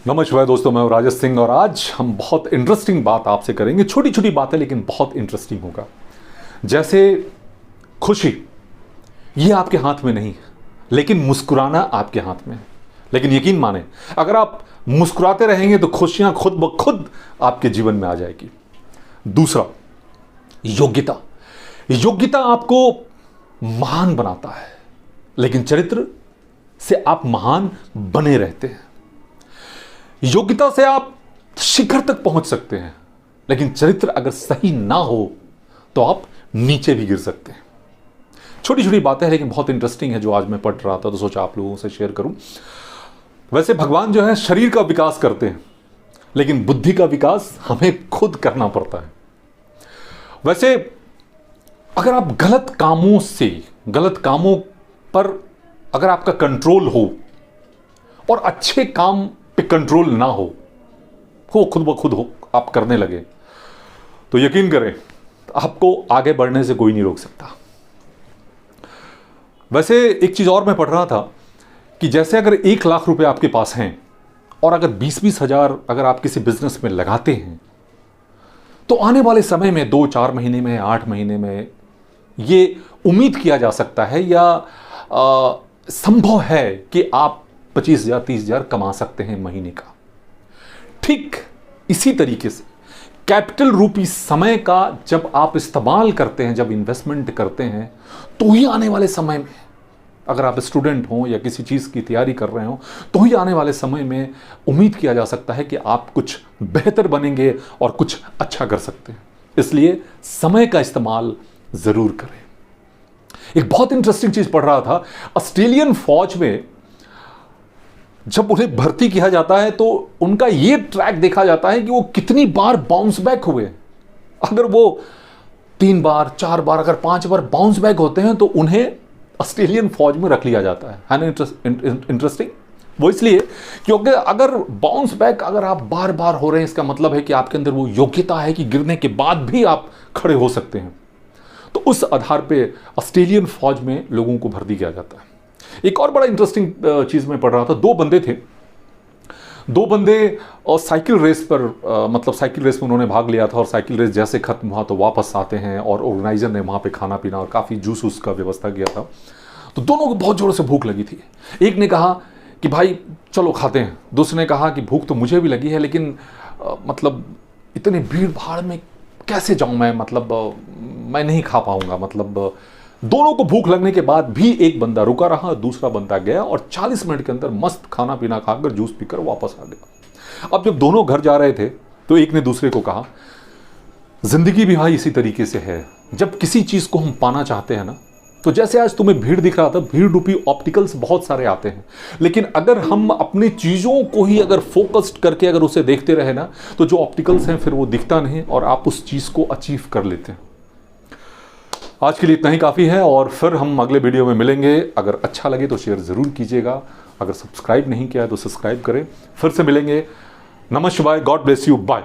नमस्कार दोस्तों, मैं हूं राजेश सिंह और आज हम बहुत इंटरेस्टिंग बात आपसे करेंगे। छोटी छोटी बातें लेकिन बहुत इंटरेस्टिंग होगा। जैसे खुशी, ये आपके हाथ में नहीं है, लेकिन मुस्कुराना आपके हाथ में है। लेकिन यकीन माने, अगर आप मुस्कुराते रहेंगे तो खुशियां खुद ब खुद आपके जीवन में आ जाएगी। दूसरा, योग्यता। योग्यता आपको महान बनाता है, लेकिन चरित्र से आप महान बने रहते हैं। योग्यता से आप शिखर तक पहुंच सकते हैं, लेकिन चरित्र अगर सही ना हो तो आप नीचे भी गिर सकते हैं। छोटी छोटी बातें हैं लेकिन बहुत इंटरेस्टिंग है जो आज मैं पढ़ रहा था, तो सोचा आप लोगों से शेयर करूं। वैसे भगवान जो है शरीर का विकास करते हैं, लेकिन बुद्धि का विकास हमें खुद करना पड़ता है। वैसे अगर आप गलत कामों पर अगर आपका कंट्रोल हो और अच्छे काम पे कंट्रोल ना हो, वो खुद ब खुद हो आप करने लगे, तो यकीन करें आपको आगे बढ़ने से कोई नहीं रोक सकता। वैसे एक चीज और मैं पढ़ रहा था कि जैसे अगर 1 लाख रुपए आपके पास हैं और अगर 20-20 हजार अगर आप किसी बिजनेस में लगाते हैं, तो आने वाले समय में 2-4 महीने में 8 महीने में ये उम्मीद किया जा सकता है या संभव है कि आप 25,000 30,000 कमा सकते हैं महीने का। ठीक इसी तरीके से कैपिटल रूपी समय का जब आप इस्तेमाल करते हैं, जब इन्वेस्टमेंट करते हैं, तो ही आने वाले समय में, अगर आप स्टूडेंट हो या किसी चीज की तैयारी कर रहे हो, तो ही आने वाले समय में उम्मीद किया जा सकता है कि आप कुछ बेहतर बनेंगे और कुछ अच्छा कर सकते हैं। इसलिए समय का इस्तेमाल जरूर करें। एक बहुत इंटरेस्टिंग चीज पढ़ रहा था, ऑस्ट्रेलियन फौज में जब उन्हें भर्ती किया जाता है तो उनका यह ट्रैक देखा जाता है कि वो कितनी बार बाउंस बैक हुए। अगर वो 3 बार 4 बार अगर 5 बार बाउंस बैक होते हैं तो उन्हें ऑस्ट्रेलियन फौज में रख लिया जाता है ना। इंटरेस्टिंग वो इसलिए क्योंकि अगर बाउंस बैक अगर आप बार बार हो रहे हैं, इसका मतलब है कि आपके अंदर वो योग्यता है कि गिरने के बाद भी आप खड़े हो सकते हैं। तो उस आधार पे ऑस्ट्रेलियन फौज में लोगों को भर्ती किया जाता है। एक और बड़ा इंटरेस्टिंग चीज में पढ़ रहा था, 2 बंदे थे। 2 बंदे और साइकिल रेस पर मतलब साइकिल रेस में उन्होंने भाग लिया था और साइकिल रेस जैसे खत्म हुआ तो वापस आते हैं और ऑर्गेनाइजर ने वहां पे खाना पीना और काफी जूस वूस का व्यवस्था किया था। तो दोनों को बहुत जोर से भूख लगी थी। एक ने कहा कि भाई चलो खाते हैं, दूसरे ने कहा कि भूख तो मुझे भी लगी है, लेकिन मतलब इतनी भीड़ भाड़ में कैसे जाऊं मैं, मतलब मैं नहीं खा पाऊंगा। मतलब दोनों को भूख लगने के बाद भी एक बंदा रुका रहा, दूसरा बंदा गया और 40 मिनट के अंदर मस्त खाना पीना खाकर जूस पीकर वापस आ गया। अब जब दोनों घर जा रहे थे तो एक ने दूसरे को कहा, जिंदगी भी भाई इसी तरीके से है। जब किसी चीज को हम पाना चाहते हैं ना, तो जैसे आज तुम्हें भीड़ दिख रहा था, भीड़ रूपी ऑप्टिकल्स बहुत सारे आते हैं, लेकिन अगर हम अपनी चीजों को ही अगर फोकस्ड करके अगर उसे देखते रहे ना, तो जो ऑप्टिकल्स हैं फिर वो दिखता नहीं और आप उस चीज को अचीव कर लेते हैं। आज के लिए इतना ही काफ़ी है और फिर हम अगले वीडियो में मिलेंगे। अगर अच्छा लगे तो शेयर ज़रूर कीजिएगा, अगर सब्सक्राइब नहीं किया है तो सब्सक्राइब करें। फिर से मिलेंगे। नमः शिवाय, गॉड ब्लेस यू, बाय।